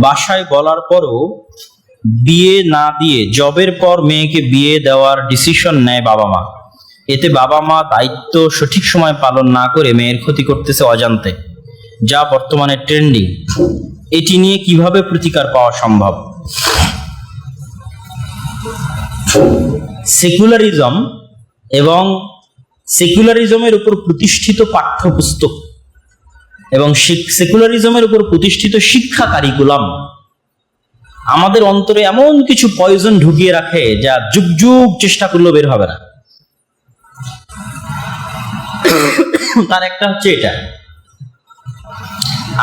বাসায় বলার পরও বিয়ে না দিয়ে জবের পর মেয়েকে বিয়ে দেওয়ার ডিসিশন নেয় বাবা মা। এতে বাবা মা দায়িত্ব সঠিক সময় পালন না করে মেয়ের ক্ষতি করতেছে অজান্তে, যা বর্তমানে ট্রেন্ডিং। এটি নিয়ে কিভাবে প্রতিকার পাওয়া সম্ভব? সেকুলারিজম এবং সেকুলারিজমের উপর প্রতিষ্ঠিত পাঠ্যপুস্তক এবং সেকুলারিজমের উপর প্রতিষ্ঠিত শিক্ষা কারিকুলাম আমাদের অন্তরে এমন কিছু পয়জন ঢুকিয়ে রাখে যা যুগ যুগ চেষ্টা করলেও বের হবে না। তার একটা হচ্ছে এটা,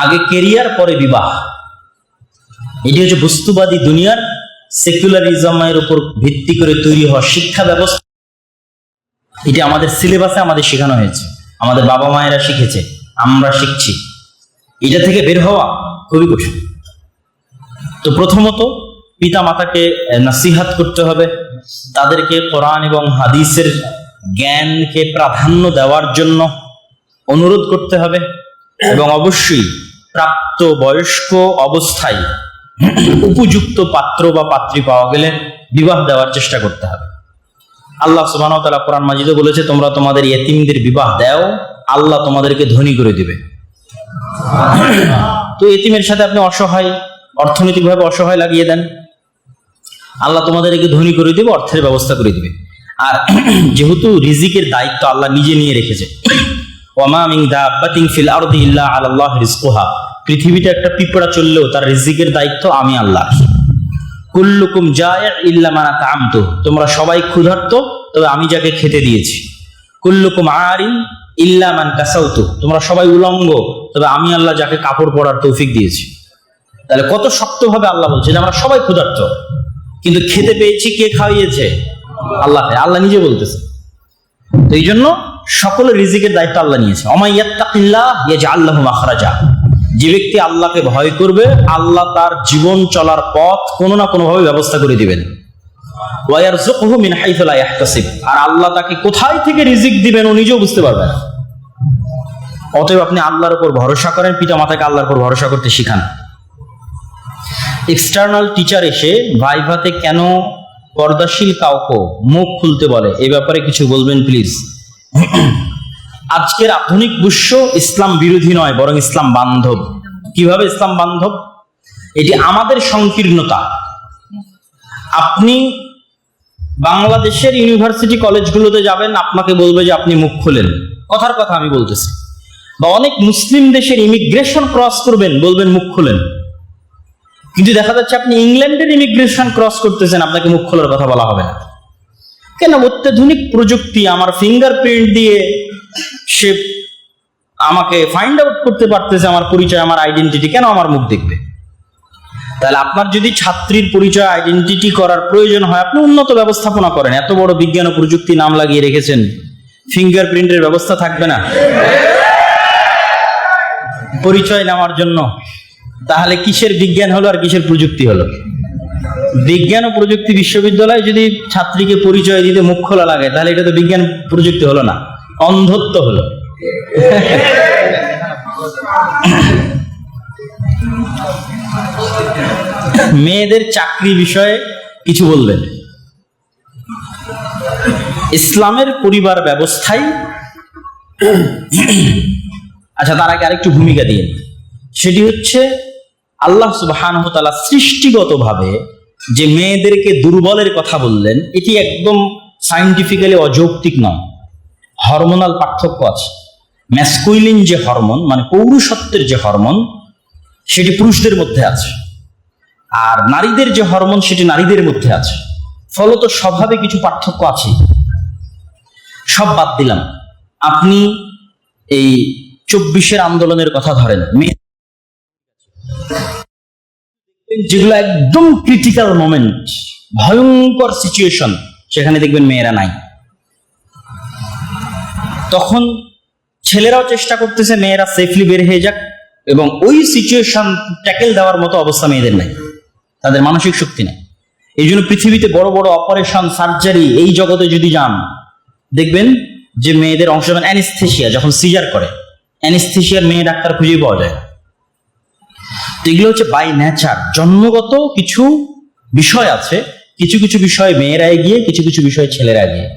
আগে কেরিয়ার পরে বিবাহ। এটি হচ্ছে বস্তুবাদী দুনিয়ার সেকুলারিজমের উপর ভিত্তি করে তৈরি হওয়া শিক্ষা ব্যবস্থা। এটি আমাদের সিলেবাসে আমাদের শেখানো হয়েছে, আমাদের বাবা মায়েরা শিখেছে, আমরা শিখছি। এটা থেকে বের হওয়া খুবই কঠিন। তো প্রথমত পিতা মাতাকে নসিহত করতে হবে, তাদেরকে কোরআন এবং হাদিসের জ্ঞানকে প্রাধান্য দেওয়ার জন্য অনুরোধ করতে হবে এবং অবশ্যই প্রাপ্ত বয়স্ক অবস্থায় উপযুক্ত পাত্র বা পাত্রী পাওয়া গেলে বিবাহ দেওয়ার চেষ্টা করতে হবে। আল্লাহ সুবহানাহু ওয়া তাআলা কোরআন মাজিদে বলেছে, তোমরা তোমাদের ইয়েতিমদের বিবাহ দাও, আল্লাহ তোমাদেরকে ধনী করে দিবে। তো ইয়েতিমের সাথে আপনি অসহায়, অর্থনৈতিকভাবে অসহায় লাগিয়ে দেন, আল্লাহ তোমাদেরকে ধনী করে দিবে, অর্থের ব্যবস্থা করে দিবে। আর যেহেতু রিজিকের দায়িত্ব আল্লাহ নিজে নিয়ে রেখেছে, ওয়ামা মিন দাব্বাতিন ফিল আরদি ইল্লা আলাল্লাহি রিজকুহা, পৃথিবীতে একটা পিঁপড়া চললেও তার রিজিকের দায়িত্ব আমি আল্লাহ। কুল্লুকুম জায়ে ইল্লা মান আতআমতু, তোমরা সবাই ক্ষুধার্ত তবে আমি যাকে খেতে দিয়েছি। কুল্লুকুম আরিন ইল্লা মান কাসাউতু, তোমরা সবাই উলঙ্গ তবে আমি আল্লাহ যাকে কাপড় পরার তৌফিক দিয়েছি। তাহলে কত শক্তভাবে আল্লাহ বলছে যে আমরা সবাই ক্ষুধার্ত, কিন্তু খেতে পেয়েছি কে খাওয়িয়েছে? আল্লাহ। আল্লাহ নিজে বলতেছে। তো এই জন্য সকলের রিজিকের দায়িত্ব আল্লাহ নিয়েছে। ওমা ইয়াত্তাকিল্লাহ ইয়াজআল লাহু মাখরাজা, যে ব্যক্তি আল্লাহকে ভয় করবে আল্লাহ তার জীবন চলার পথ কোনো না কোনো ভাবে ব্যবস্থা করে দিবেন। ওয়া ইয়ারযুকুহু মিন হাইসু লা ইয়াহতাসিব, আর আল্লাহ তাকে কোথায় থেকে রিজিক দিবেন ও নিজেও বুঝতে পারবেন না। অতএব আপনি আল্লাহর উপর ভরসা করেন, পিতা মাতাকে আল্লাহর উপর ভরসা করতে শিখান। এক্সটার্নাল টিচার এসে ভাইভাতে কেন পর্দাশীল কাউকে মুখ খুলতে বলে, এই ব্যাপারে কিছু বলবেন প্লিজ। আজকের আধুনিক বিশ্ব ইসলাম বিরোধী নয়, বরং ইসলাম বান্ধব। কিভাবে ইসলাম বান্ধব? এটি আমাদের সংকীর্ণতা। আপনি বাংলাদেশের ইউনিভার্সিটি কলেজগুলোতে যাবেন, আপনাকে বলবে যে আপনি মুখ খোলেন, কথার কথা আমি বলতেছি। বা অনেক মুসলিম দেশের ইমিগ্রেশন ক্রস করবেন, বলবেন মুখ খোলেন। কিন্তু দেখা যাচ্ছে আপনি ইংল্যান্ডের ইমিগ্রেশন ক্রস করতেছেন, আপনাকে মুখ খোলার কথা বলা হবে না। কেন? অত্যাধুনিক প্রযুক্তি, আমার ফিঙ্গারপ্রিন্ট দিয়ে সে আমাকে ফাইন্ড আউট করতে পারতেছে আমার পরিচয়, আমার আইডেন্টিটি, কেন আমার মুখ দেখবে? তাহলে আপনার যদি ছাত্রীর পরিচয় আইডেন্টিটি করার প্রয়োজন হয়, আপনি উন্নত ব্যবস্থাপনা করেন। এত বড় বিজ্ঞান ও প্রযুক্তি নাম লাগিয়ে রেখেছেন, ফিঙ্গারপ্রিন্টের ব্যবস্থা থাকবে না পরিচয় নেওয়ার জন্য? তাহলে কিসের বিজ্ঞান হলো আর কিসের প্রযুক্তি হলো? বিজ্ঞান ও প্রযুক্তি বিশ্ববিদ্যালয়ে যদি ছাত্রীকে পরিচয় দিতে মুখ খোলা লাগে, তাহলে এটা তো বিজ্ঞান প্রযুক্তি হলো না, অন্ধত্ব হলো। মেয়েদের চাকরি বিষয়ে কিছু বলবেন। ইসলামের পরিবার ব্যবস্থায়, আচ্ছা তার আগে আরেকটু ভূমিকা দিয়ে, সেটি হচ্ছে আল্লাহ সুবহানাহু ওয়া তাআলা সৃষ্টিগতভাবে যে মেয়েদেরকে দুর্বলের কথা বললেন, এটি একদম সায়েন্টিফিক্যালি অযৌক্তিক নয়। হরমোনাল পার্থক্য আছে। ম্যাসকুইলিন যে হরমোন, মানে পৌরুষত্বের যে হরমোন, সেটি পুরুষদের মধ্যে আছে, আর নারীদের যে হরমোন সেটি নারীদের মধ্যে আছে। ফলত স্বভাবে কিছু পার্থক্য আছে। সব বাদ দিলাম, আপনি এই 24-এর আন্দোলনের কথা ধরেন, যেগুলো একদম ক্রিটিক্যাল মোমেন্ট, ভয়ঙ্কর সিচুয়েশন, সেখানে দেখবেন মেয়েরা নাই। তখন ছেলেরাও চেষ্টা করতেছে মেয়েরা সেফলি বের হয়ে যাক, এবং ওই সিচুয়েশন ট্যাকেল দেওয়ার মতো অবস্থা মেয়েদের নাই, তাদের মানসিক শক্তি নেই। এই জন্য পৃথিবীতে বড় বড় অপারেশন, সার্জারি, এই জগতে যদি যান, দেখবেন যে মেয়েদের অংশ, অ্যানেস্থেশিয়া, যখন সিজার করে অ্যানেস্থেশিয়ার মেয়ে ডাক্তার খুঁজেই পাওয়া যায়। তো এগুলো হচ্ছে বাই নেচার, জন্মগত কিছু বিষয় আছে, কিছু কিছু বিষয় মেয়েরা এগিয়ে, কিছু কিছু বিষয় ছেলেরা এগিয়ে।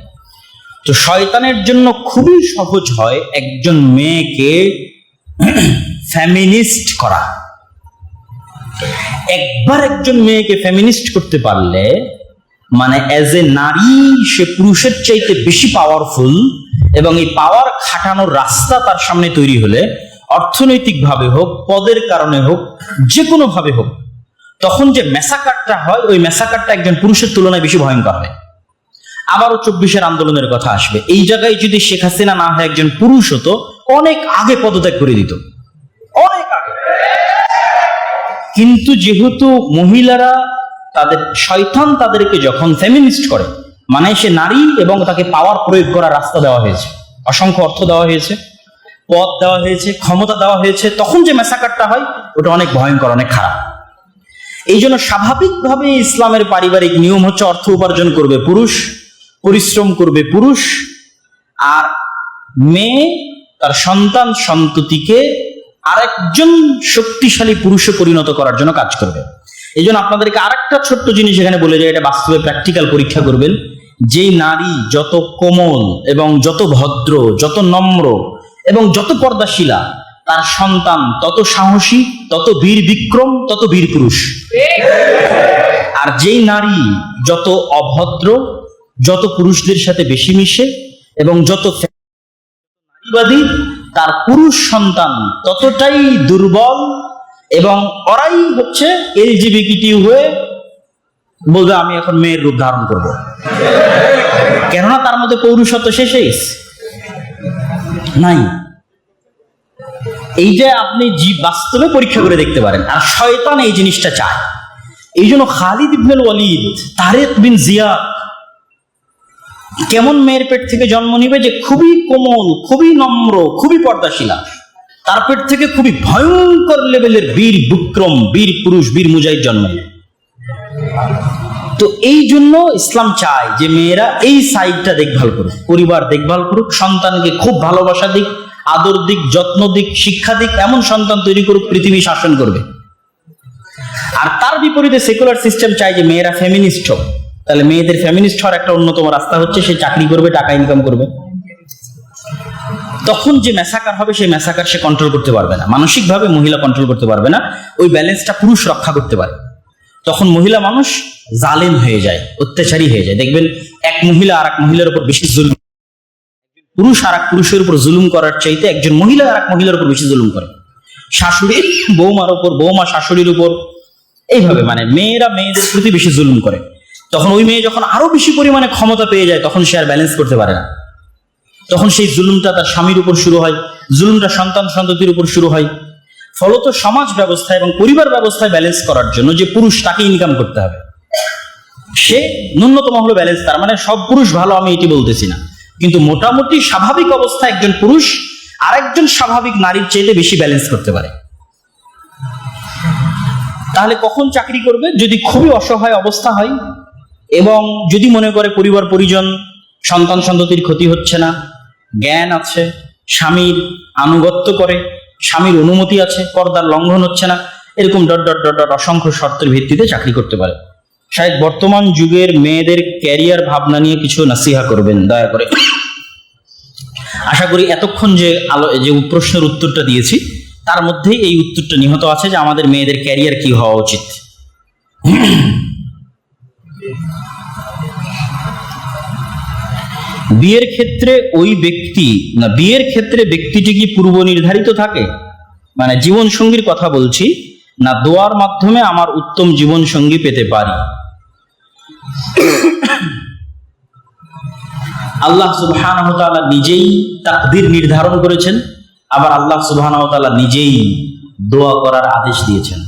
তো শয়তানের জন্য খুবই সহজ হয় একজন মেয়েকে ফেমিনিস্ট করা। একবার একজন মেয়েকে ফেমিনিস্ট করতে পারলে, মানে অ্যাজ এ নারী সে পুরুষের চাইতে বেশি পাওয়ারফুল, এবং এই পাওয়ার খাটানোর রাস্তা তার সামনে তৈরি হলে, অর্থনৈতিক ভাবে হোক, পদের কারণে হোক, যে কোনো ভাবে হোক, তখন যে ম্যাসাকারটা হয়, ওই ম্যাসাকারটা একজন পুরুষের তুলনায় বেশি ভয়ঙ্কর হয়। আবারও 24-এর আন্দোলনের কথা আসবে। এই জায়গায় যদি শেখ হাসিনা না হয় একজন পুরুষ হতো, অনেক আগে পদত্যাগ করে দিত, অনেক আগে। কিন্তু যেহেতু মহিলারা, তাদের শয়তান তাদেরকে যখন ফেমিনিস্ট করে, মানে সে নারী এবং তাকে পাওয়ার প্রয়োগ করার রাস্তা দেওয়া হয়েছে, অসংখ্য অর্থ দেওয়া হয়েছে, পদ দেওয়া হয়েছে, ক্ষমতা দেওয়া হয়েছে, তখন যে ম্যাসাকারটা হয় ওটা অনেক ভয়ঙ্কর, অনেক খারাপ। এই জন্য স্বাভাবিকভাবে ইসলামের পারিবারিক নিয়ম হচ্ছে অর্থ উপার্জন করবে পুরুষ, পরিশ্রম করবে পুরুষ, আর মেয়ে তার সন্তান সন্ততিকে আরেকজন শক্তিশালী পুরুষে পরিণত করার জন্য কাজ করবে। এই জন্য আপনাদেরকে আরেকটা ছোট্ট জিনিস এখানে বলে যায়, এটা বাস্তবে প্র্যাকটিক্যাল পরীক্ষা করবেন। যেই নারী যত কোমল এবং যত ভদ্র, যত নম্র এবং যত পর্দাশীলা, তার সন্তান তত সাহসী, তত বীর বিক্রম, তত বীর পুরুষ। আর যেই নারী যত অভদ্র, যত পুরুষদের সাথে বেশি মিশে এবং যত নারীবাদী, তার পুরুষ সন্তান ততটাই দুর্বল, এবং ওরাই হচ্ছে এলজিবিটিকিউ হয়ে বলবে আমি এখন মেয়ের রূপ ধারণ করব, কেননা তার মধ্যে পৌরুষত্ব শেষে নাই। এই যে আপনি বাস্তবে পরীক্ষা করে দেখতে পারেন। আর শয়তান এই জিনিসটা চায়। এই জন্য খালিদ ইবনুল ওয়ালিদ, তারেক বিন জিয়াদ কেমন মেয়ের পেট থেকে জন্ম নিবে, যে খুবই কোমল, খুবই নম্র, খুবই পর্দাশীলা, তার পেট থেকে খুবই ভয়ঙ্কর লেভেলের বীর বিক্রম, বীর পুরুষ, বীর মুজাহিদ জন্ম নেবে। তো এই জন্য ইসলাম চায় যে মেয়েরা এই সাইডটা দেখভাল করুক, পরিবার দেখভাল করুক, সন্তানকে খুব ভালোবাসা দিক, আদর দিক, যত্ন দিক, শিক্ষা দিক, এমন সন্তান তৈরি করুক পৃথিবী শাসন করবে। আর তার বিপরীতে সেকুলার সিস্টেম চায় যে মেয়েরা ফেমিনিস্ট হোক। তাহলে মেয়েদের ফেমিনিস্ট হওয়ার একটা অন্যতম রাস্তা হচ্ছে সে চাকরি করবে, টাকা ইনকাম করবে। তখন যে ম্যাসাকার হবে, সেই ম্যাসাকার সে কন্ট্রোল করতে পারবে না, মানসিকভাবে মহিলা কন্ট্রোল করতে পারবে না, ওই ব্যালেন্সটা পুরুষ রক্ষা করতে পারে। তখন মহিলা মানুষ জালেম হয়ে যায়, অত্যাচারী হয়ে যায়। দেখবেন এক মহিলা আর এক মহিলার উপর বেশি জুলুম, পুরুষ আর এক পুরুষের উপর জুলুম করার চাইতে একজন মহিলা আর এক মহিলার উপর বেশি জুলুম করে। শাশুড়ি বৌমার উপর, বৌমা শাশুড়ির উপর, এইভাবে মানে মেয়েরা মেয়েদের প্রতি বেশি জুলুম করে। তখন ওই মেয়ে যখন আরো বেশি পরিমাণে ক্ষমতা পেয়ে যায়, তখন সে আর ব্যালেন্স করতে পারে না। তখন সেই জুলুমটা তার স্বামীর উপর শুরু হয়, জুলুমটা সন্তান সন্ততির উপর শুরু হয়। ফলত সমাজ ব্যবস্থা এবং পরিবার ব্যবস্থায় ব্যালেন্স করার জন্য যে পুরুষ, তাকে ইনকাম করতে হবে, সে ন্যূনতম হলো ব্যালেন্স। তার মানে সব পুরুষ ভালো আমি এটি বলতেছি না, কিন্তু মোটামুটি স্বাভাবিক অবস্থায় একজন পুরুষ আরেকজন স্বাভাবিক নারীর চাইতে বেশি ব্যালেন্স করতে পারে। তাহলে কখন চাকরি করবে? যদি খুবই অসহায় অবস্থা হয় এবং যদি মনে করে পরিবার পরিজন, সন্তান সন্ততির ক্ষতি হচ্ছে না, জ্ঞান আছে, স্বামীর আনুগত্য করে, স্বামীর অনুমতি আছে, পর্দার লঙ্ঘন হচ্ছে না, এরকম ডট ডট ডট ডট অসংখ্য শর্তের ভিত্তিতে চাকরি করতে পারে। শায়দ বর্তমান যুগের মেয়েদের ক্যারিয়ার ভাবনা নিয়ে কিছু নাসিহা করবেন দয়া করে। আশা করি এতক্ষণ যে প্রশ্নের উত্তরটা দিয়েছি তার মধ্যেই এই উত্তরটা নিহত আছে যে আমাদের মেয়েদের ক্যারিয়ার কি হওয়া উচিত। বিয়ের ক্ষেত্রে বিয়ের ক্ষেত্রে ব্যক্তিটি কি পূর্ব নির্ধারিত থাকে? মানে জীবন সঙ্গীর কথা বলছি না, দোয়ার মাধ্যমে আমার উত্তম জীবন সঙ্গী পেতে পারি? আল্লাহ সুবহানাহু ওয়া তাআলা নিজেই তাকদীর নির্ধারণ করেছেন, আবার আল্লাহ সুবহানাহু ওয়া তাআলা নিজেই দোয়া করার আদেশ দিয়েছেন,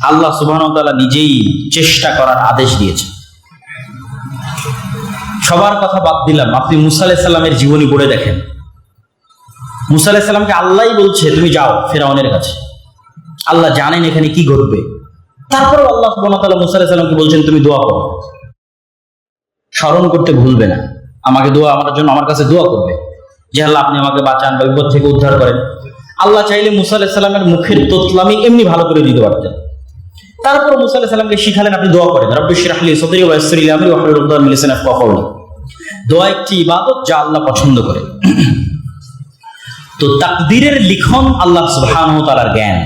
আল্লাহ সুবহানাহু ওয়া তাআলা নিজেই চেষ্টা করার আদেশ দিয়েছেন। সবার কথা বাদ দিলাম, আপনি মুসা আলাইহিস সালামের জীবনী পড়ে দেখেন। মুসা আলাইহিস সালামকে আল্লাহই বলছে তুমি যাও ফিরআউনের কাছে, আল্লাহ জানেন এখানে কি ঘটবে। তারপরেও আল্লাহ সুবহানাহু ওয়া তাআলা মুসা আলাইহিস সালামকে বলছেন তুমি দোয়া করো, স্মরণ করতে ভুলবে না, আমাকে আমার কাছে দোয়া করবে যে আল্লাহ আপনি আমাকে বাঁচান বা বিপদ থেকে উদ্ধার করেন। আল্লাহ চাইলে মুসা আলাইহিস সালামের মুখের তোতলামি এমনি ভালো করে দিতে পারতেন। তারপর মুসা আলাইহিস সালামকে শিখালেন আপনি দোয়া করেন, রব্বি ইশরাহ লি সাদরি ওয়া ইয়াসসির লি আমরি ওয়াহলুল উকদাতাম মিন লিসানি ইয়াফকাহু কাওলি। দোয়া একটি ইবাদত যা আল্লাহ পছন্দ করে। তো তাকদীরের লিখন আল্লাহ সুবহানাহু ওয়া তাআলার জ্ঞান,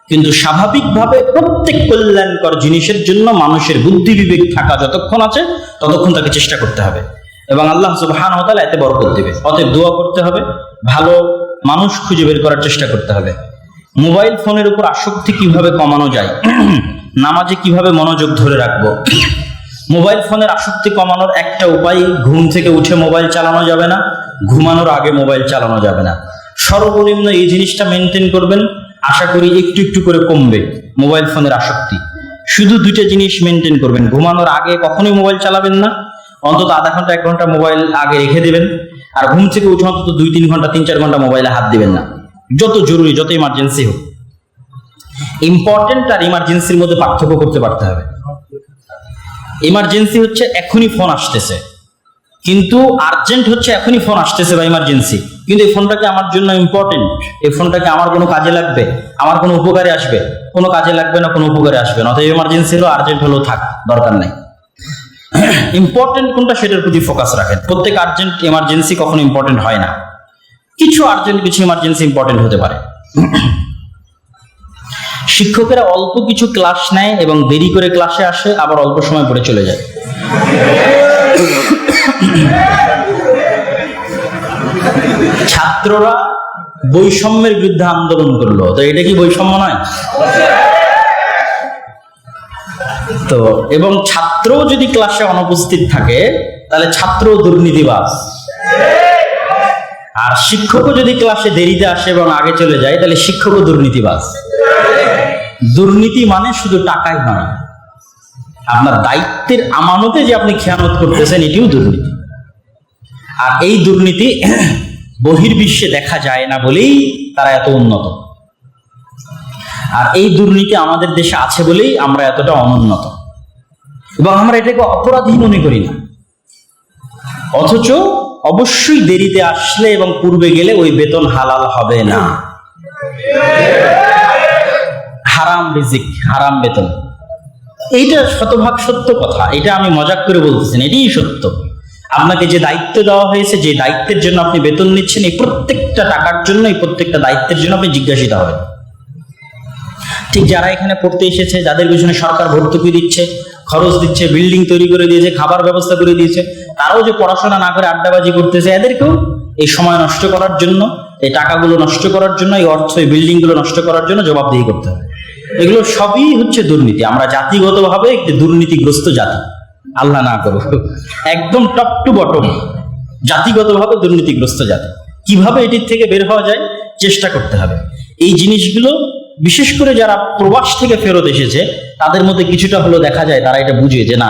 কিন্তু স্বাভাবিকভাবে প্রত্যেক কল্যাণকর জিনিসের জন্য মানুষের বুদ্ধি বিবেক থাকা যতক্ষণ আছে ততক্ষণ তাকে চেষ্টা করতে হবে, এবং আল্লাহ সুবহানাহু ওয়া তাআলা এতে বরকত দেবে। অতএব দোয়া করতে হবে, ভালো মানুষ খুঁজে বের করার চেষ্টা করতে হবে। মোবাইল ফোনের উপর আসক্তি কিভাবে কমানো যায়, নামাজে কিভাবে মনোযোগ ধরে রাখবো। মোবাইল ফোনের আসক্তি কমানোর একটা উপায়, ঘুম থেকে উঠে মোবাইল চালানো যাবে না, ঘুমানোর আগে মোবাইল চালানো যাবে না। সর্বনিম্ন এই জিনিসটা মেনটেন করবেন, আশা করি একটু একটু করে কমবে মোবাইল ফোনের আসক্তি। শুধু দুইটা জিনিস মেনটেন করবেন, ঘুমানোর আগে কখনোই মোবাইল চালাবেন না, অন্তত আধা ঘন্টা 1 ঘন্টা মোবাইল আগে রেখে দেবেন, আর ঘুম থেকে উঠে অন্তত 2-3 ঘন্টা 3-4 ঘন্টা মোবাইলে হাত দিবেন না, যত জরুরি যত ইমার্জেন্সি হোক। ইম্পর্টেন্ট আর ইমার্জেন্সির মধ্যে পার্থক্য করতে পারতে হবে। ইমার্জেন্সি হচ্ছে এখনই ফোন আসতেছে, কিন্তু আর্জেন্ট হচ্ছে এখনই ফোন আসতেছে বা ইমার্জেন্সি, কিন্তু এই ফোনটাকে আমার জন্য ইম্পর্টেন্ট, এই ফোনটাকে আমার কোনো কাজে লাগবে, আমার কোনো উপকারে আসবে, কোনো কাজে লাগবে না, কোনো উপকারে আসবে না। অর্থাৎ ইমার্জেন্সি হলো, আর্জেন্ট হলো থাক, দরকার নাই। ইম্পর্টেন্ট কোনটা সেটার প্রতি ফোকাস রাখেন। প্রত্যেক আর্জেন্ট ইমার্জেন্সি কখনো ইম্পর্টেন্ট হয় না, কিছু আর্জেন্ট কিছু ইমার্জেন্সি ইম্পর্টেন্ট হতে পারে। শিক্ষকেরা অল্প কিছু ক্লাস নেয় এবং দেরি করে ক্লাসে আসে, আবার অল্প সময় পরে চলে যায়। ছাত্ররা বৈষম্যের বিরুদ্ধে আন্দোলন করলো, তো এটা কি বৈষম্য নয়? তো এবং ছাত্র যদি ক্লাসে অনুপস্থিত থাকে তাহলে ছাত্র দুর্নীতিবাজ, আর শিক্ষকও যদি ক্লাসে দেরিতে আসে এবং আগে চলে যায় তাহলে শিক্ষকও দুর্নীতিবাজ। দুর্নীতি মানে শুধু টাকাই নয়, আপনার দায়িত্বের আমানতে যে আপনি খেয়ানত করতেছেন এটিও দুর্নীতি। আর এই দুর্নীতি বহির্বিশ্বে দেখা যায় না বলেই তারা এত উন্নত, আর এই দুর্নীতি আমাদের দেশে আছে বলেই আমরা এতটা অনুন্নত, এবং আমরা এটাকে অপরাধী মনে করি না। অথচ অবশ্যই দেরিতে আসলে এবং পূর্বে গেলে ওই বেতন হালাল হবে না, হারাম রিজিক, হারাম বেতন। এইটা শতভাগ সত্য কথা, এটা আমি মজাক করে বলতেছি না, এটাই সত্য। আপনাকে যে দায়িত্ব দেওয়া হয়েছে, যে দায়িত্বের জন্য আপনি বেতন নিচ্ছেন, এই প্রত্যেকটা টাকার জন্য, এই প্রত্যেকটা দায়িত্বের জন্য আপনি জিজ্ঞাসিত হবেন। ঠিক যারা এখানে পড়তে এসেছে, যাদের পিছনে সরকার ভর্তুকি দিচ্ছে, খরচ দিচ্ছে, বিল্ডিং তৈরি করে দিয়েছে, খাবার ব্যবস্থা করে দিয়েছে, তারাও যে পড়াশোনা না করে আড্ডাবাজি করতেছে, এদেরকেও এই সময় নষ্ট করার জন্য, এই টাকাগুলো নষ্ট করার জন্য, এই অর্থ, এই বিল্ডিং গুলো নষ্ট করার জন্য জবাবদিহি করতে হবে। এগুলো সবই হচ্ছে দুর্নীতি। আমরা জাতিগতভাবে একটি দুর্নীতিগ্রস্ত জাতি, আল্লাহ না করুক, একদম টপ টু বটম জাতিগতভাবে দুর্নীতিগ্রস্ত জাতি। কিভাবে এটির থেকে বের হওয়া যায় চেষ্টা করতে হবে। এই জিনিসগুলো বিশেষ করে যারা প্রবাস থেকে ফেরত এসেছে তাদের মধ্যে কিছুটা হলো দেখা যায়, তারা এটা বুঝে যে না,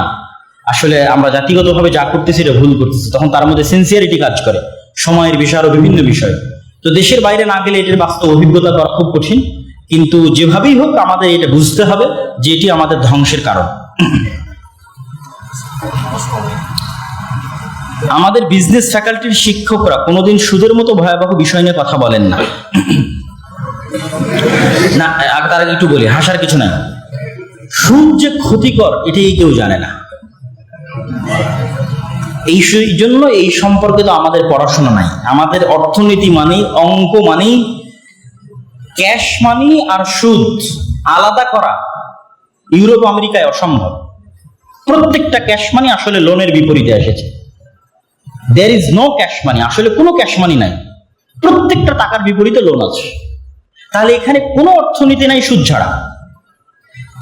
আসলে আমরা জাতিগতভাবে যা করতেছি এটা ভুল করতেছি, তখন তার মধ্যে সিনসিয়ারিটি কাজ করে, সময়ের বিষয় আরো বিভিন্ন বিষয়। তো দেশের বাইরে না গেলে এটির বাস্তব অভিজ্ঞতা করা খুব কঠিন, কিন্তু যেভাবেই হোক আমাদের এটা বুঝতে হবে যে এটি আমাদের ধ্বংসের কারণ। আমাদের বিজনেস ফ্যাকাল্টির শিক্ষকরা কোনোদিন সুদের মতো ভয়াবহ বিষয় নিয়ে কথা বলেন না। না, তার আগে একটু বলি, হাসার কিছু নাই। সুদ যে ক্ষতিকর এটি কেউ জানে না, এই জন্য এই সম্পর্কে তো আমাদের পড়াশোনা নাই। আমাদের অর্থনীতি মানেই, অঙ্ক মানেই ক্যাশ মানি আর সুদ আলাদা করা ইউরোপ আমেরিকায় অসম্ভব। প্রত্যেকটা ক্যাশ মানি আসলে লোনের বিপরীতে এসেছে। There is no cash money, আসলে কোনো ক্যাশ মানি নাই, প্রত্যেকটা টাকার বিপরীতে লোন আছে। তাহলে এখানে কোনো অর্থনীতি নাই সুদ ছাড়া।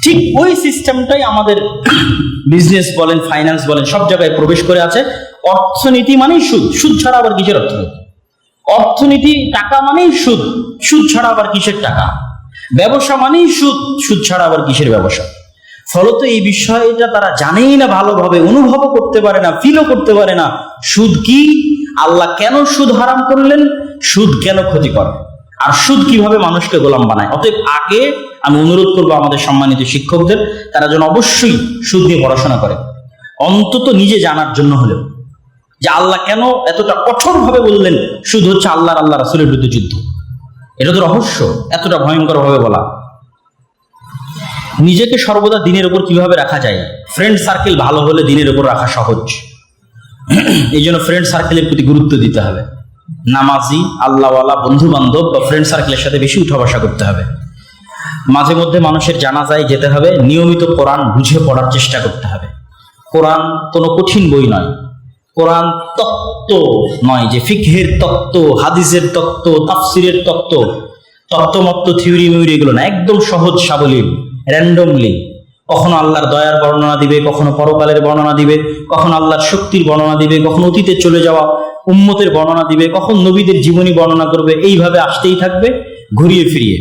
ঠিক ওই সিস্টেমটাই আমাদের বিজনেস বলেন, ফাইন্যান্স বলেন, সব জায়গায় প্রবেশ করে আছে। অর্থনীতি মানেই সুদ, সুদ ছাড়া আবার কিসের অর্থনীতি? অর্থনীতি টাকা মানেই সুদ, সুদ ছাড়া আবার কিসের টাকা? ব্যবসা মানেই সুদ, সুদ ছাড়া আবার কিসের ব্যবসা? ফলত এই বিষয়টা তারা জানেই না ভালোভাবে, অনুভবও করতে পারে না, ফিলও করতে পারে না। সুদ কি, আল্লাহ কেন সুদ হারাম করলেন, সুদ কেন ক্ষতিকর, আর সুদ কিভাবে মানুষকে গোলাম বানায়। অতএব আগে আমি অনুরোধ করবো আমাদের সম্মানিত শিক্ষকদের, তারা যেন অবশ্যই সুদ নিয়ে পড়াশোনা করে, অন্তত নিজে জানার জন্য হলেও, যে আল্লাহ কেন এতটা কঠোর ভাবে বললেন সুদ হচ্ছে আল্লাহ রাসূলের বিরুদ্ধে যুদ্ধ। এটা তো রহস্য, এতটা ভয়ঙ্কর ভাবে বলা। নিজেকে সর্বদা দিনের উপর কিভাবে রাখা যায়? ফ্রেন্ড সার্কেল ভালো হলে দিনের উপর রাখা সহজ। এই জন্য ফ্রেন্ড সার্কেলের প্রতি গুরুত্ব দিতে হবে। নামাজি, আল্লাহওয়ালা বন্ধু বান্ধব বা ফ্রেন্ড সার্কেলের সাথে বেশি উঠা বসা করতে হবে। মাঝে মধ্যে মানুষের জানাজায় যেতে হবে, নিয়মিত কোরআন বুঝে পড়ার চেষ্টা করতে হবে। কোরআন কোনো কঠিন বই নয়, কোরআন তত্ত্ব নয় যে ফিকহের তত্ত্ব, হাদিসের তত্ত্ব, তাফসিরের তত্ত্ব, তত্ত্বমত্ত থিওরি মিউরি এগুলো না, একদম সহজ সাবলীল, র্যান্ডমলি। কখনো আল্লাহর দয়ার বর্ণনা দিবে, কখনো পরকালের বর্ণনা দিবে, কখনো আল্লাহর শক্তির বর্ণনা দিবে, কখনো অতীতে চলে যাওয়া উম্মতের বর্ণনা দিবে, কখন নবীদের জীবনী বর্ণনা করবে। এইভাবে আসতেই থাকবে ঘুরিয়ে ফিরিয়ে।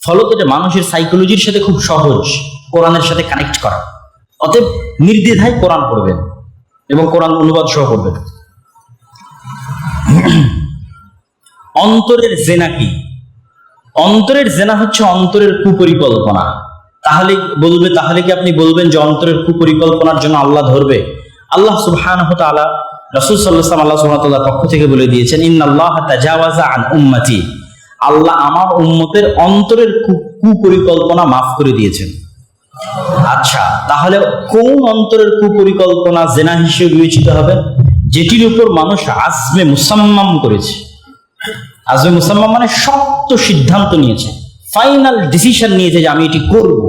ফলত এটা মানুষের সাইকোলজির সাথে খুব সহজ কোরআনের সাথে কানেক্ট করা। অতএব নির্দ্বিধায় কোরআন পড়বেন এবং কোরআন অনুবাদ সহ পড়বেন। অন্তরের জেনা কি? অন্তরের জেনা হচ্ছে অন্তরের কুপরিকল্পনা। তাহলে কি আপনি বলবেন যে অন্তরের কুপরিকল্পনার জন্য আল্লাহ ধরবে? আল্লাহ সুবহানাহু ওয়া তাআলা, রাসূল সাল্লাল্লাহু আলাইহি ওয়াসাল্লাম আল্লাহ সুবহানাহু ওয়া তাআলার পক্ষ থেকে বলে দিয়েছেন, ইন্নাল্লাহা তাজাওয়াজা আন উম্মতি, আল্লাহ আমার উম্মতের অন্তরের কুপরিকল্পনা মাফ করে দিয়েছেন। আচ্ছা, তাহলে কোন অন্তরের কুপরিকল্পনা জেনা হিসেবে বিবেচিত হবে? যেটির উপর মানুষ আজমে মুসাম্মাম করেছে। আজমে মুসাম্মাম মানে শক্ত সিদ্ধান্ত নিয়েছে, ফাইনাল ডিসিশন নিয়েছে যে আমি এটি করব,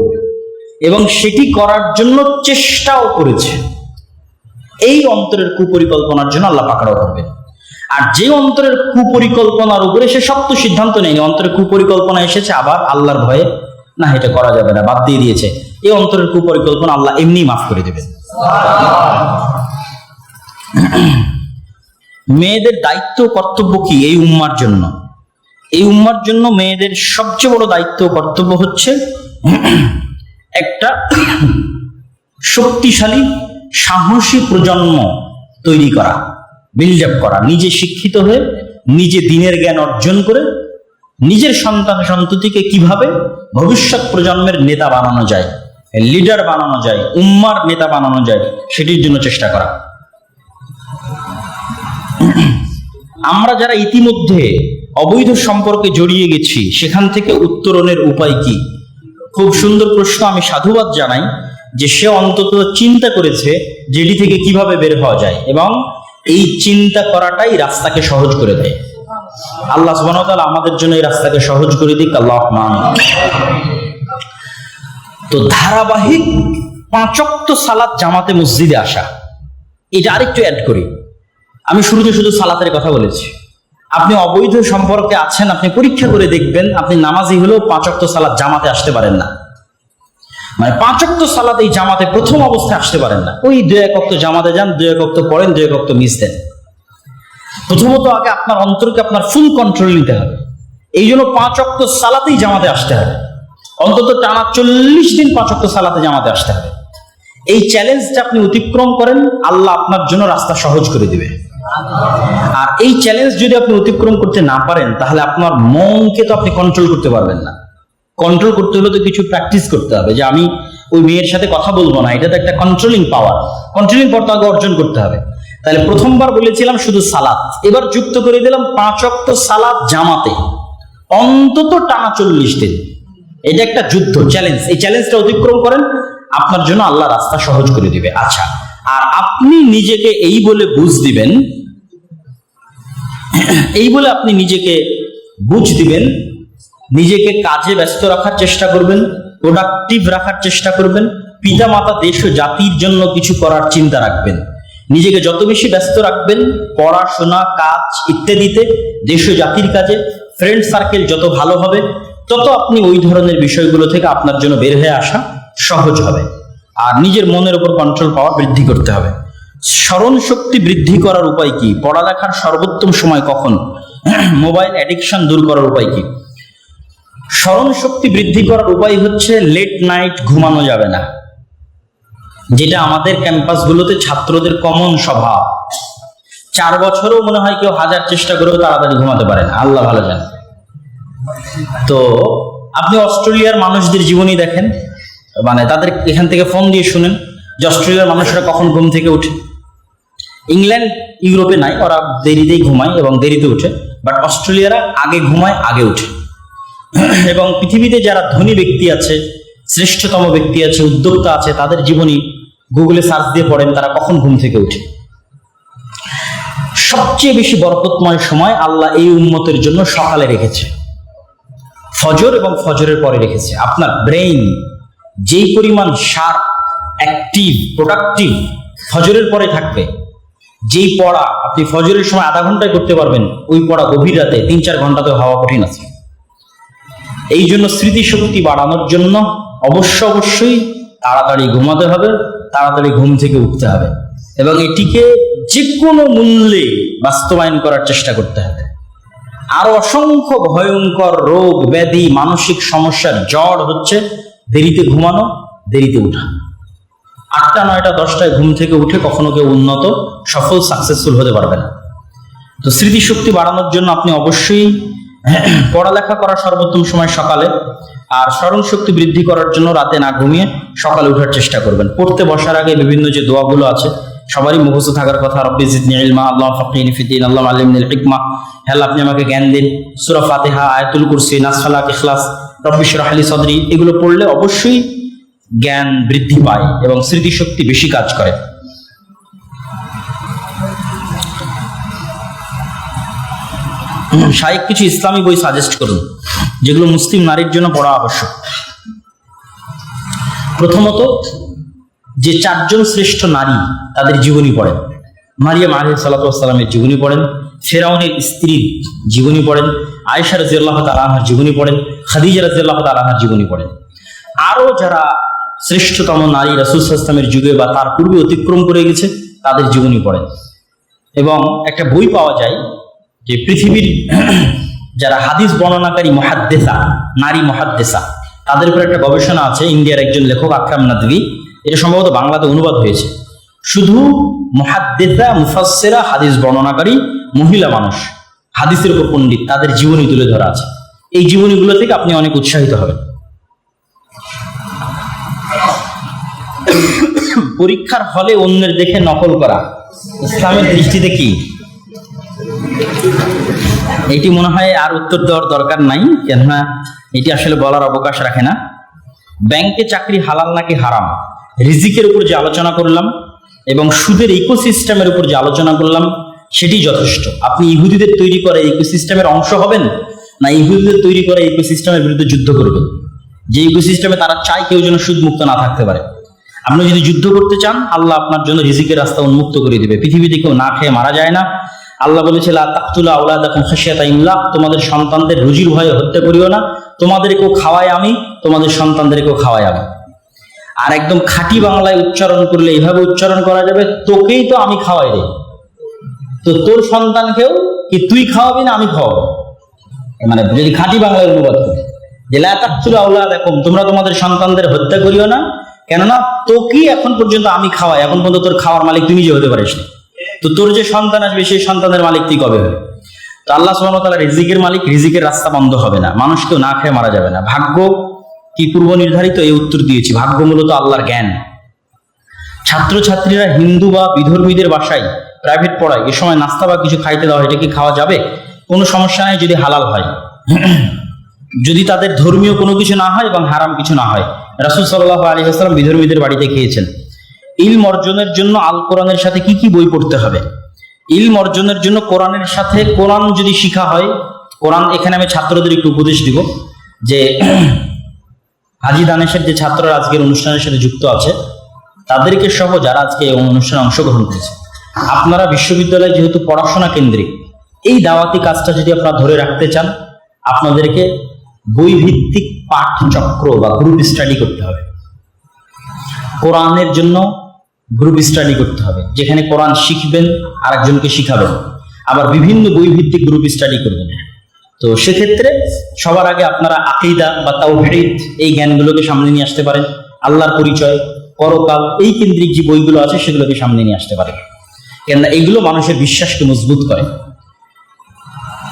এবং সেটি করার জন্য চেষ্টাও করেছে। এই অন্তরের কুপরিকল্পনার জন্য আল্লাহ পাকড়াও করবেন। আর যে অন্তরের কুপরিকল্পনার উপরে সে শক্ত সিদ্ধান্ত নেয়নি, অন্তরের কুপরিকল্পনা এসেছে আবার আল্লাহর ভয়ে, না এটা করা যাবে না, বাদ দিয়ে দিয়েছে, এই অন্তরের কুপরিকল্পনা আল্লাহ এমনি মাফ করে দেবেন। মেয়েদের দায়িত্ব কর্তব্য কি এই উম্মার জন্য? এই উম্মার জন্য মেয়েদের সবচেয়ে বড় দায়িত্ব কর্তব্য হচ্ছে একটা শক্তিশালী সাহসী প্রজন্ম তৈরি করা, বিল্ড আপ করা। নিজে শিক্ষিত হয়ে, নিজে দ্বীনের জ্ঞান অর্জন করে, নিজের সন্তান সন্ততিকে কিভাবে ভবিষ্যৎ প্রজন্মের নেতা বানানো যায়, লিডার বানানো যায়, উম্মার নেতা বানানো যায়, সেটির জন্য চেষ্টা করা। আমরা যারা ইতিমধ্যে অবৈধ সম্পর্কে জড়িয়ে গেছি, সেখান থেকে উত্তরণের উপায় কি? খুব সুন্দর প্রশ্ন। আমি সাধুবাদ জানাই যে সে অন্তত চিন্তা করেছে যেটি থেকে কিভাবে বের হওয়া যায়, এবং এই চিন্তা করাটাই রাস্তাকে সহজ করে দেয়। আল্লাহ সুবহানাহু ওয়া তাআলা আমাদের জন্য এই রাস্তাকে সহজ করে দিক, আল্লাহুম্মা আমিন। তো ধারাবাহিক 5 ওয়াক্ত সালাত জামাতে মসজিদে আসা, এটা আরেকটু অ্যাড করি। আমি শুরুতে শুধু সালাতের কথা বলেছি। আপনি অবৈধ সম্পর্কে আছেন, আপনি পরীক্ষা করে দেখবেন, আপনি নামাজি হলেও 5 ওয়াক্ত সালাত জামাতে আসতে পারেন না। মানে 5 ওয়াক্ত সালাত এই জামাতে প্রথম অবস্থায় আসতে পারেন না। ওই 2-1 ওয়াক্ত জামাতে যান, 2-1 ওয়াক্ত পড়েন, 2-1 ওয়াক্ত মিস দেন। প্রথমত আগে আপনার অন্তরকে আপনার ফুল কন্ট্রোল নিতে হবে। এই জন্য 5 ওয়াক্ত সালাতেই জামাতে আসতে হবে। অন্তত টানা 40 দিন 5 ওয়াক্ত সালাতে জামাতে আসতে হবে। এই চ্যালেঞ্জটা আপনি অতিক্রম করেন, আল্লাহ আপনার জন্য রাস্তা সহজ করে দিবে। আর এই চ্যালেঞ্জ যদি আপনি অতিক্রম করতে না পারেন, তাহলে আপনার মনকে তো আপনি কন্ট্রোল করতে পারবেন না। কন্ট্রোল করতে হলে তো কিছু প্র্যাকটিস করতে হবে, যে আমি ওই মেয়ের সাথে কথা বলবো না, এটা তো একটা কন্ট্রোলিং পাওয়ার। কন্ট্রোলিং পাওয়ারটা আগে অর্জন করতে হবে। তাহলে প্রথমবার বলেছিলাম শুধু সালাত, এবার যুক্ত করে দিলাম 5 ওয়াক্ত সালাত জামাতে অন্তত টানা 40 দিন। এটা একটা যুদ্ধ, চ্যালেঞ্জ। এই চ্যালেঞ্জটা অতিক্রম করেন, আপনার জন্য আল্লাহ রাস্তা সহজ করে দিবে। আচ্ছা, আর আপনি নিজেকে এই বলে বুঝ দিবেন, এই বলে আপনি নিজেকে বুঝ দিবেন, নিজেকে কাজে ব্যস্ত রাখার চেষ্টা করবেন, প্রোডাক্টিভ রাখার চেষ্টা করবেন, পিতা মাতা দেশ ও জাতির জন্য কিছু করার চিন্তা রাখবেন। নিজেকে যত বেশি ব্যস্ত রাখবেন পড়াশোনা, কাজ ইত্যাদিতে, দেশ ও জাতির কাজে, ফ্রেন্ড সার্কেল যত ভালো হবে, তত আপনি ওই ধরনের বিষয়গুলো থেকে আপনার জন্য বের হয়ে আসা সহজ হবে। আর নিজের মনের উপর কন্ট্রোল পাওয়ার বৃদ্ধি করতে হবে। স্মরণ শক্তি বৃদ্ধি করার উপায় কি? পড়ালেখার সর্বোত্তম সময় কখন? মোবাইল অ্যাডিকশন দূর করার উপায় কি? স্মরণ শক্তি বৃদ্ধি করার উপায় হচ্ছে লেট নাইট ঘুমানো যাবে না, যেটা আমাদের ক্যাম্পাসগুলোতে ছাত্রদের কমন স্বভাব। 4 বছরও মনে হয় কেউ 1000 চেষ্টা করেও তাড়াতাড়ি ঘুমাতে পারে না, আল্লাহ ভালো জানে। তো আপনি অস্ট্রেলিয়ার মানুষদের জীবনী দেখেন, মানে তাদের এখান থেকে ফোন দিয়ে শুনেন যে অস্ট্রেলিয়ার মানুষরা কখন ঘুম থেকে উঠে। ইংল্যান্ড ইউরোপে নাই, ওরা দেরিতেই ঘুমায় এবং দেরিতে উঠে, বাট অস্ট্রেলিয়ারা আগে ঘুমায়, আগে উঠে। এবং পৃথিবীতে যারা ধনী ব্যক্তি আছে, শ্রেষ্ঠতম ব্যক্তি আছে, উদ্যোক্তা আছে, তাদের জীবনী গুগলে সার্চ দিয়ে পড়েন তারা কখন ঘুম থেকে উঠে। সবচেয়ে বেশি বরকতময় সময় আল্লাহ এই উম্মতের জন্য সকালে রেখেছে, ফজর এবং ফজরের পরে রেখেছে। আপনার ব্রেইন যেই পরিমাণ শার্প, অ্যাক্টিভ, প্রোডাক্টিভ ফজরের পরে থাকবে, যেই পড়া আপনি ফজরের সময় আধা ঘন্টায় করতে পারবেন, ওই পড়া গভীর রাতে 3-4 ঘন্টাতেও হওয়া কঠিন আছে। এই জন্য স্মৃতিশক্তি বাড়ানোর জন্য অবশ্যই তাড়াতাড়ি ঘুমাতে হবে, তাড়াতাড়ি ঘুম থেকে উঠতে হবে এবং এটিকে যে কোনো মূল্যে বাস্তবায়ন করার চেষ্টা করতে হবে। আরো অসংখ্য ভয়ঙ্কর রোগ ব্যাধি, মানসিক সমস্যার জড় হচ্ছে দেরিতে ঘুমানো, দেরিতে উঠা। 8টা 9টা 10টায় ঘুম থেকে উঠে কখনো কেউ উন্নত, সফল, সাকসেসফুল হতে পারবে না। তো স্মৃতিশক্তি বাড়ানোর জন্য আপনি অবশ্যই পড়ালেখা করার সর্বোত্তম সময় সকালে, আর স্মরণ শক্তি বৃদ্ধি করার জন্য রাতে না ঘুমিয়ে সকালে ওঠার চেষ্টা করবেন। পড়তে বসার আগে বিভিন্ন যে দোয়াগুলো আছে সবারই মুখস্থ থাকার কথা। রব্বি জিদনি ইলমা, আল্লাহুম্মা ফাক্কিহনি ফিদ্দীন, আল্লাহুম্মা আল্লিমনিল হিকমা, হে আল্লাহ আপনি আমাকে জ্ঞান দিন। সূরা ফাতিহা, আয়াতুল কুরসি, নাস, ফালাক, ইখলাস, রব্বি ইশরাহ লি সাদরি, এগুলো পড়লে অবশ্যই জ্ঞান বৃদ্ধি পায় এবং স্মৃতিশক্তি বেশি কাজ করে। শাইখ কিছু ইসলামী বই সাজেস্ট করুন যেগুলো মুসলিম নারীর জন্য পড়া আবশ্যক। প্রথমত, যে 4 জন শ্রেষ্ঠ নারী তাদের জীবনী পড়েন। মারিয়াম আলাইহিস সালাতু ওয়াস সালামের জীবনী পড়েন, ফেরাউনের স্ত্রীর জীবনী পড়েন, আয়েশা রাদিয়াল্লাহু তাআলা আনহার জীবনী পড়েন, খাদিজা রাদিয়াল্লাহু তাআলা আনহার জীবনী পড়েন। আরো যারা শ্রেষ্ঠতম নারী রাসূল সাল্লাল্লাহু আলাইহি ওয়াসাল্লামের যুগে বা তার পূর্বে অতিক্রম করে গেছে তাদের জীবনী পড়েন। এবং একটা বই পাওয়া যায় যে পৃথিবীর যারা হাদিস বর্ণনাকারী মুহাদ্দিসা, নারী মুহাদ্দিসা, তাদের উপর একটা গবেষণা আছে। ইন্ডিয়ার একজন লেখক আকরাম নাদভী, এটা সম্ভবত বাংলাতে অনুবাদ হয়েছে। শুধু মুহাদ্দিসা, মুফাসসিরা, হাদিস বর্ণনাকারী মহিলা মানুষ, হাদিসের উপর পণ্ডিত, তাদের জীবনী তুলে ধরা আছে। এই জীবনীগুলো থেকে আপনি অনেক উৎসাহিত হবেন। পরীক্ষার হলে অন্যের দেখে নকল করা ইসলামের দৃষ্টিতে কি? এটি মনে হয় আর উত্তর দেওয়ার দরকার নাই, কেননা এটি আসলে বলার অবকাশ রাখে না। ব্যাংকে চাকরি হালাল নাকি হারাম, রিজিকের উপর যে আলোচনা করলাম এবং সুদের ইকোসিস্টেমের উপর যে আলোচনা করলাম সেটি যথেষ্ট। আপনি ইহুদিদের তৈরি করা ইকোসিস্টেমের অংশ হবেন, না ইহুদিদের তৈরি করা ইকোসিস্টেমের বিরুদ্ধে যুদ্ধ করবেন, যে ইকোসিস্টেমে তারা চায় কেউ যেন সুদ মুক্ত না থাকতে পারে। আপনি যদি যুদ্ধ করতে চান, আল্লাহ আপনার জন্য রিজিকের রাস্তা উন্মুক্ত করে দিবে। পৃথিবীতে কেউ না খেয়ে মারা যায় না। আল্লাহ বলেছে, লা তাকতুলু আওলাদাকুম খাশিয়াতা ইমলাক, তোমাদের সন্তানদের রুজির ভয়ে হত্যা করিও না, তোমাদেরকেও খাওয়াই আমি, তোমাদের সন্তানদেরকেও খাওয়াই আমি। আর একদম খাঁটি বাংলায় উচ্চারণ করলে এইভাবে উচ্চারণ করা যাবে, তোকেই তো আমি খাওয়াই রে, তো তোর সন্তানকেও কি তুই খাওয়াবি না আমি খাওয়াবো। মানে যদি খাঁটি বাংলায় অনুবাদ করে যে লা তাকতুলু আওলাদাকুম, তোমরা তোমাদের সন্তানদের হত্যা করিও না, কেননা তোকেই এখন পর্যন্ত আমি খাওয়াই, এখন পর্যন্ত তোর খাওয়ার মালিক তুই নিজে হতে পারিস না, তো তোর যে সন্তান আসবে সেই সন্তানের মালিক তুই কবে হবে? তো আল্লাহ সুবহানাহু ওয়া তাআলা রিজিকের মালিক, রিজিকের রাস্তা বন্ধ হবে না, মানুষ কেউ না খেয়ে মারা যাবে না। ভাগ্য কি পূর্ব নির্ধারিত? এই উত্তর দিয়েছি। ভাগ্য মূলত আল্লাহর জ্ঞান। ছাত্রছাত্রীরা হিন্দু বা বিধর্মীদের বাসায় প্রাইভেট পড়ায়, এ সময় নাস্তা বা কিছু খাইতে দেওয়া, এটা কি খাওয়া যাবে? কোনো সমস্যা নাই যদি হালাল হয়, যদি তাদের ধর্মীয় কোনো কিছু না হয় এবং হারাম কিছু না হয়। রাসূল সাল্লাল্লাহু আলাইহি ওয়াসাল্লাম বিধর্মীদের বাড়িতে খেয়েছেন। ইলম অর্জনের জন্য আল কোরআনের সাথে কি কি বই পড়তে হবে? ইলম অর্জনের জন্য কোরআনের সাথে কোরআন যদি শিখা হয়, কোরআন, এখানে আমি ছাত্রদের একটু উপদেশ দিব যে হাজী দানেশের যে ছাত্ররা আজকের অনুষ্ঠানের সাথে যুক্ত আছে তাদেরকে সহ যারা আজকে এই অনুষ্ঠানে অংশগ্রহণ করেছে, আপনারা বিশ্ববিদ্যালয়ে যেহেতু পড়াশোনা কেন্দ্রিক, এই দাওয়াতি কাজটা যদি আপনারা ধরে রাখতে চান, আপনাদেরকে বই ভিত্তিক পাঠচক্র বা গ্রুপ স্টাডি করতে হবে। কোরআনের জন্য গ্রুপ স্টাডি করতে হবে, যেখানে কোরআন শিখবেন, আরেকজনকে শিখাবেন, আবার বিভিন্ন বই ভিত্তিক গ্রুপ স্টাডি করবেন। তো সেক্ষেত্রে সবার আগে আপনারা আকীদা বা তাওহীদ এই জ্ঞানগুলোকে সামনে নিয়ে আসতে পারেন। আল্লাহর পরিচয়, পরকাল, এই কেন্দ্রিক যে বইগুলো আছে সেগুলোকে সামনে নিয়ে আসতে পারেন, কেননা এগুলো মানুষের বিশ্বাসকে মজবুত করে।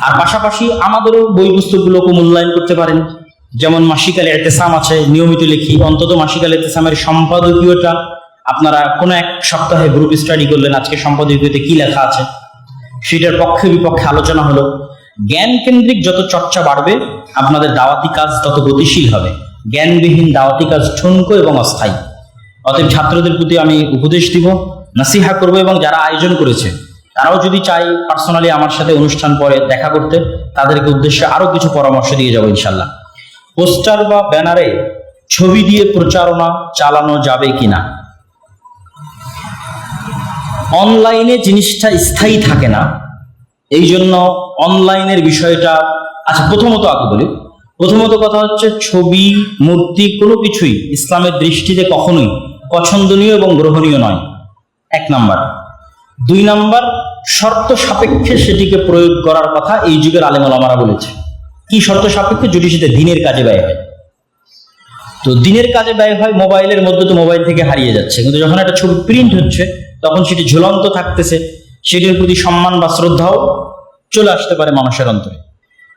আর পাশাপাশি আমাদেরও বই পুস্তকগুলোকে মূল্যায়ন করতে পারেন। যেমন মাসিকাল ইতিসাম আছে, নিয়মিত লিখি, অন্তত মাসিকাল ইতিসামের সম্পাদকীয়টা আপনারা কোনো এক সপ্তাহে গ্রুপ স্টাডি করলেন, আজকে সম্পাদকীয়তে কি লেখা আছে সেটার পক্ষে বিপক্ষে আলোচনা হলো। জ্ঞান কেন্দ্রিক যত চর্চা বাড়বে আপনাদের দাওয়াতি কাজ তত গতিশীল হবে। জ্ঞানবিহীন দাওয়াতি কাজ ঠুনকো এবং অস্থায়ী। অতএব ছাত্রদের প্রতি আমি উপদেশ দিব, নাসিহা করব, এবং যারা আয়োজন করেছে তারাও যদি চাই পার্সোনালি আমার সাথে অনুষ্ঠান পরে দেখা করতে, তাদেরকে উদ্দেশ্যে আরো কিছু পরামর্শ দিয়ে যাবো ইনশাল্লাহ। পোস্টার বা ব্যানারে ছবি দিয়ে প্রচারণা চালানো যাবে কিনা? অনলাইনে জিনিসটা স্থায়ী থাকে না, এই জন্য অনলাইনের বিষয়টা, আচ্ছা প্রথমত আগে বলি, প্রথমত কথা হচ্ছে ছবি মূর্তি কোনো কিছুই ইসলামের দৃষ্টিতে কখনোই পছন্দনীয় এবং গ্রহণীয় নয়, 1 নাম্বার। 2 নাম্বার, শর্ত সাপেক্ষে সেটিকে প্রয়োগ করার কথা এই যুগের আলেম ওলামারা বলেছে। কি শর্ত সাপেক্ষে? যদি সেটা দিনের কাজে ব্যয় হয়। তো দিনের কাজে ব্যয় হয়, মোবাইলের মধ্যে তো মোবাইল থেকে হারিয়ে যাচ্ছে, কিন্তু যখন একটা ছবি প্রিন্ট হচ্ছে তখন সেটি ঝুলন্ত থাকতেছে, সেটির প্রতি সম্মান বা শ্রদ্ধাও চলে আসতে পারে মানুষের অন্তরে।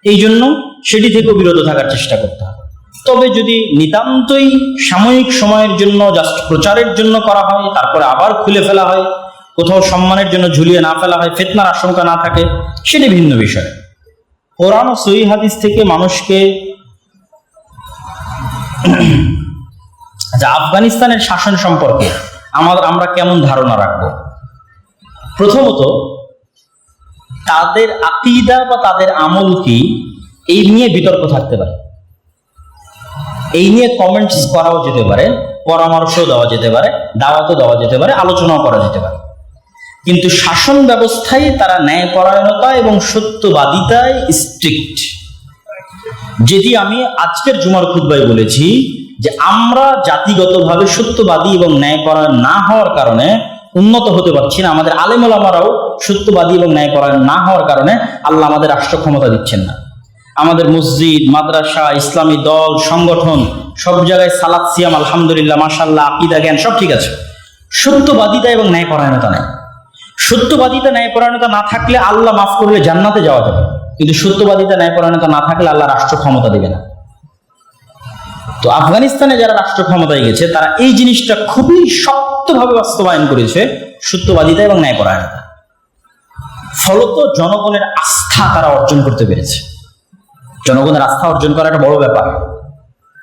এই জন্য সেটি থেকে বিরত থাকার চেষ্টা করতে হবে। তবে যদি নিতান্তই সাময়িক সময়ের জন্য জাস্ট প্রচারের জন্য করা হয়, তারপরে আবার খুলে ফেলা হয়, কোথাও সম্মানের জন্য ঝুলিয়ে না ফেলা হয়, ফিতনার আশঙ্কা না থাকে, সেটি ভিন্ন বিষয়। কোরআন ও সহিহ হাদিস থেকে মানুষকে আফগানিস্তানের শাসন সম্পর্কে আমরা কেমন ধারণা রাখবো? প্রথমত, তাদের আকীদা বা তাদের আমল কি, এই নিয়ে বিতর্ক থাকতে পারে, এই নিয়ে কমেন্টস করাও যেতে পারে, পরামর্শ দেওয়া যেতে পারে, দাওয়াতও দেওয়া যেতে পারে, আলোচনাও করা যেতে পারে। কিন্তু শাসন ব্যবস্থায় তারা ন্যায়পরায়ণতা এবং সত্যবাদিতায় স্ট্রিক্ট। যেটি আমি আজকের জুমার খুতবায় বলেছি যে আমরা জাতিগতভাবে সত্যবাদী এবং ন্যায়পরায়ণ না হওয়ার কারণে উন্নত হতে পারছি না। আমাদের আলেম ওলামারাও সত্যবাদী এবং ন্যায়পরায়ণ না হওয়ার কারণে আল্লাহ আমাদের রাষ্ট্র ক্ষমতা দিচ্ছেন না। আমাদের মসজিদ, মাদ্রাসা, ইসলামী দল, সংগঠন সব জায়গায় সালাত, সিয়াম, আলহামদুলিল্লাহ, মাশাআল্লাহ, আকীদা, জ্ঞান সব ঠিক আছে, সত্যবাদিতা এবং ন্যায়পরায়ণতা নাই। সত্যবাদিতা ন্যায়পরায়ণতা না থাকলে আল্লাহ মাফ করলে জান্নাতে যাওয়া যাবে, কিন্তু সত্যবাদিতা ন্যায়পরায়ণতা না থাকলে আল্লাহ রাষ্ট্র ক্ষমতা দেবে না। তো আফগানিস্তানে যারা রাষ্ট্র ক্ষমতায় গেছে তারা এই জিনিসটা খুবই শক্তভাবে বাস্তবায়ন করেছে, সত্যবাদিতা এবং ন্যায়পরায়ণতা। ফলত জনগণের আস্থা তারা অর্জন করতে পেরেছে। জনগণের আস্থা অর্জন করা একটা বড় ব্যাপার।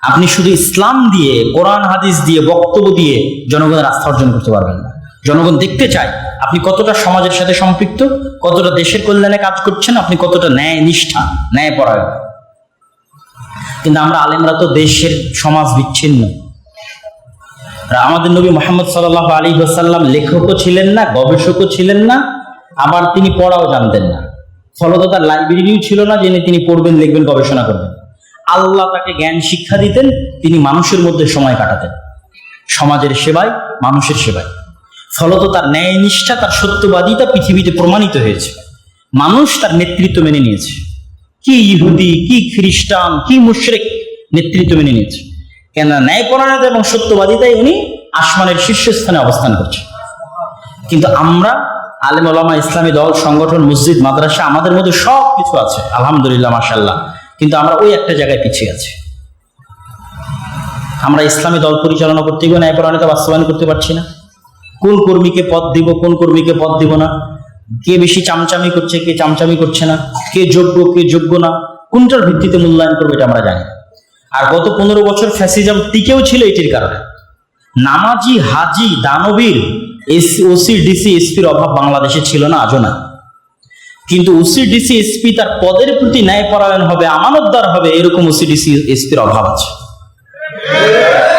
আপনি শুধু ইসলাম দিয়ে, কোরআন হাদিস দিয়ে, বক্তব্য দিয়ে জনগণের আস্থা অর্জন করতে পারবেন না। জনগণ দেখতে চায় আপনি কতটা সমাজের সাথে সম্পৃক্ত, কতটা দেশের কল্যাণে কাজ করছেন, আপনি কতটা ন্যায় নিষ্ঠা, ন্যায়পরায়ণ। কিন্তু আমরা আলেমরা তো দেশের সমাজ বিচ্ছিন্ন। আমাদের নবী মুহাম্মদ সাল্লাল্লাহু আলাইহি ওয়াসাল্লাম লেখকও ছিলেন না, গবেষকও ছিলেন না, আবার তিনি পড়াও জানতেন না। ফলত তার লাইব্রেরিও ছিল না যিনি তিনি পড়বেন, লিখবেন, গবেষণা করবেন। আল্লাহ তাকে জ্ঞান শিক্ষা দিতেন, তিনি মানুষের মধ্যে সময় কাটাতেন, সমাজের সেবায়, মানুষের সেবায়। ফলত তার ন্যায় নিষ্ঠা, তার সত্যবাদিতা পৃথিবীতে প্রমাণিত হয়েছে। মানুষ তার নেতৃত্ব মেনে নিয়েছে। কি ইহুদি, কি খ্রিস্টান, কি মুশরিক নেতৃত্ব মেনে নিয়েছে, কেন? ন্যায়পরায়ণতা এবং সত্যবাদিতায় উনি আসমানের শীর্ষস্থানে অবস্থান করছেন। কিন্তু আমরা আলেম ওলামা, ইসলামী দল, সংগঠন, মসজিদ, মাদ্রাসা, আমাদের মধ্যে সব কিছু আছে আলহামদুলিল্লাহ, মাশাআল্লাহ, কিন্তু আমরা ওই একটা জায়গায় পিছিয়ে আছি। আমরা ইসলামী দল পরিচালনা করতে গিয়ে ন্যায়পরায়ণতা বাস্তবায়ন করতে পারছি না। কোন কর্মীকে পদ দিব, কোন কর্মীকে পদ দিব না, কে বেশি চামচামি করছে, কে চামচামি করছে না, কে যোগ্য, কে যোগ্য না, কোনটার ভিত্তিতে মূল্যায়ন করবে এটা আমরা জানি। আর গত 15 বছর ফ্যাসিজম টিকেও ছিল এটির কারণে। নামাজি, হাজি, দানবীর, ওসি, ডিসি, এসপির অভাব বাংলাদেশে ছিল না, আজও না। কিন্তু ওসি, ডিসি, এসপি তার পদের প্রতি ন্যায়পরায়ণ হবে, আমানতদার হবে, এরকম ওসি, ডিসি, এসপির অভাব আছে।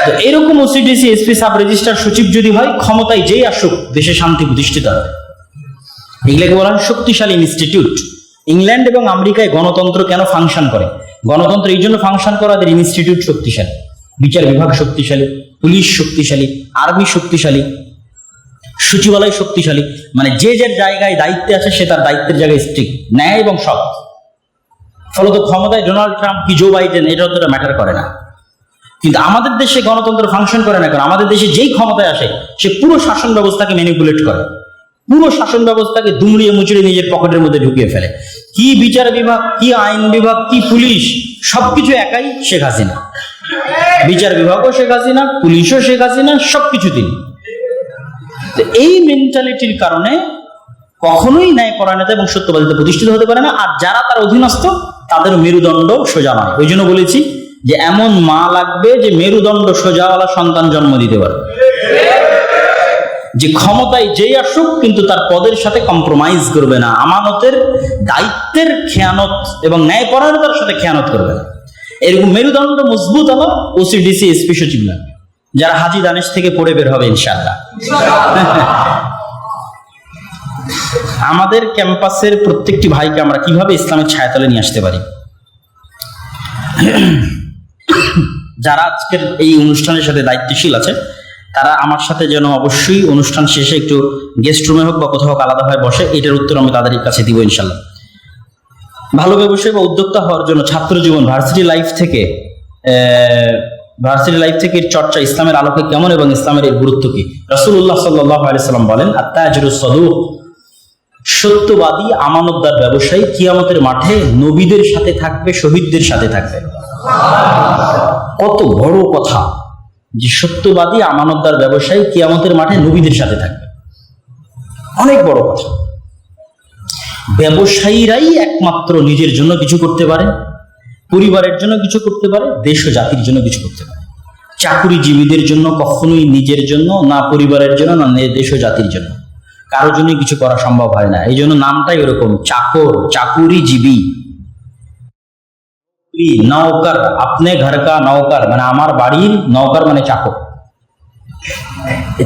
তো এরকম OC, DC, SP, sub registrar, সচিব যদি হয়, ক্ষমতায় যেই আসুক দেশে শান্তি প্রতিষ্ঠিত হবে। এগুলোকে বলা হয় শক্তিশালী ইনস্টিটিউট। ইংল্যান্ড এবং আমেরিকায় গণতন্ত্র কেন ফাংশন করে? গণতন্ত্র এই জন্য ফাংশন করে, তাদের ইনস্টিটিউট শক্তিশালী, বিচার বিভাগ শক্তিশালী, পুলিশ শক্তিশালী, আর্মি শক্তিশালী, সচিবালয় শক্তিশালী। মানে যে যার জায়গায় দায়িত্বে আছে সে তার দায়িত্বের জায়গায় স্ট্রিক্ট, ন্যায় এবং সৎ। ফলত ক্ষমতায় ডোনাল্ড ট্রাম্প কি জো বাইডেন এটা অতটা ম্যাটার করে না। কিন্তু আমাদের দেশে গণতন্ত্র ফাংশন করে না, কারণ আমাদের দেশে যেই ক্ষমতায় আসে সে পুরো শাসন ব্যবস্থাকে ম্যানিপুলেট করে, পুরো শাসন ব্যবস্থাকে দুমড়িয়ে মুচড়ে নিজের পকেটের মধ্যে ঢুকিয়ে ফেলে। কি বিচার বিভাগ, কি আইন বিভাগ, কি পুলিশ, সবকিছু একাই শেখ হাসিনা। বিচার বিভাগও শেখ হাসিনা, পুলিশও শেখ হাসিনা, সবকিছু তিনি। এই মেন্টালিটির কারণে কখনোই ন্যায় পরায়ণতা এবং সত্যবাদিতা প্রতিষ্ঠিত হতে পারে না। আর যারা তার অধীনস্থ তাদের মেরুদণ্ড সোজা নয়। ওই জন্য বলেছি যে এমন মা লাগবে যে মেরুদণ্ড সোজাওয়ালা সন্তান জন্ম দিতে পারে, যে ক্ষমতায় যেই আসুক কিন্তু তার পদের সাথে কম্প্রোমাইজ করবে না, আমানতের দায়িত্বের খেয়ানত এবং ন্যায়পরায়ণতার সাথে খেয়ানত করবে না। এরকম মেরুদণ্ড মজবুত হলো ওসিডিসি এসপি সচিব না, যারা হাজি দানেশ থেকে পড়ে বের হবে ইনশাআল্লাহ। আমাদের ক্যাম্পাসের প্রত্যেকটি ভাইকে আমরা কিভাবে ইসলামের ছায়াতলে নিয়ে আসতে পারি? যারা আজকের এই অনুষ্ঠানের সাথে দায়িত্বশীল আছে তারা আমার সাথে যেন অবশ্যই অনুষ্ঠান শেষে একটু গেস্ট রুমে হোক বা কোথাও হোক আলাদাভাবে বসে, এটার উত্তর আমি তাদের কাছে দিব ইনশাল্লাহ। ভালো ব্যবসায়ী বা উদ্যোক্তা হওয়ার জন্য ছাত্র জীবন ভার্সিটি লাইফ থেকে এর চর্চা ইসলামের আলোকে কেমন এবং ইসলামের এর গুরুত্ব কি? রাসূলুল্লাহ সাল্লাল্লাহু আলাইহি সাল্লাম বলেন, আত-তাজিরুস সাদুক, সত্যবাদী আমানতদার ব্যবসায়ী কিয়ামতের মাঠে নবীদের সাথে থাকবে, শহীদদের সাথে থাকবে। কত বড় কথা যে সত্যবাদী আমানতদার ব্যবসায়ী কিয়ামতের মাঠে নবীদের সাথে থাকবে, অনেক বড় কথা। ব্যবসায়ীরাই একমাত্র নিজের জন্য কিছু করতে পারে, পরিবারের জন্য কিছু করতে পারে, দেশ ও জাতির জন্য কিছু করতে পারে। চাকুরিজীবীদের জন্য কখনোই নিজের জন্য, না পরিবারের জন্য, না দেশ ও জাতির জন্য কারোর জন্য কিছু করা সম্ভব হয় না। এই জন্য নামটাই ওরকম, চাকর, চাকুরিজীবী। নৌকার, আপনি ঘর কা নৌকার মানে আমার বাড়ির নৌকার মানে চাকর।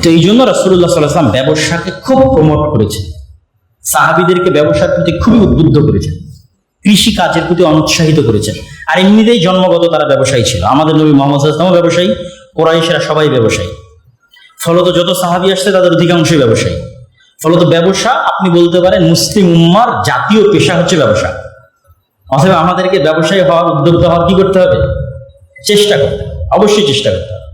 তো এই জন্য রাসূলুল্লাহ সাল্লাল্লাহু আলাইহি ওয়াসাল্লাম ব্যবসাকে খুব প্রমোট করেছেন, সাহাবীদেরকে ব্যবসার প্রতি খুবই উদ্বুদ্ধ করেছেন, কৃষি কাজের প্রতি অনুৎসাহিত করেছেন। আর এমনিতেই জন্মগত তারা ব্যবসায়ী ছিল। আমাদের নবী মুহাম্মদ সাল্লাল্লাহু আলাইহি ওয়াসাল্লাম ব্যবসায়ী, কুরাইশরা সবাই ব্যবসায়ী। ফলত যত সাহাবী আসছে তাদের অধিকাংশই ব্যবসায়ী। ফলত ব্যবসা আপনি বলতে পারেন মুসলিম উম্মার জাতীয় পেশা হচ্ছে ব্যবসা। অথবা আমাদেরকে ব্যবসায়ী হওয়ার, উদ্যোক্তা হওয়ার কি করতে হবে? চেষ্টা করতে হবে, অবশ্যই চেষ্টা করতে হবে।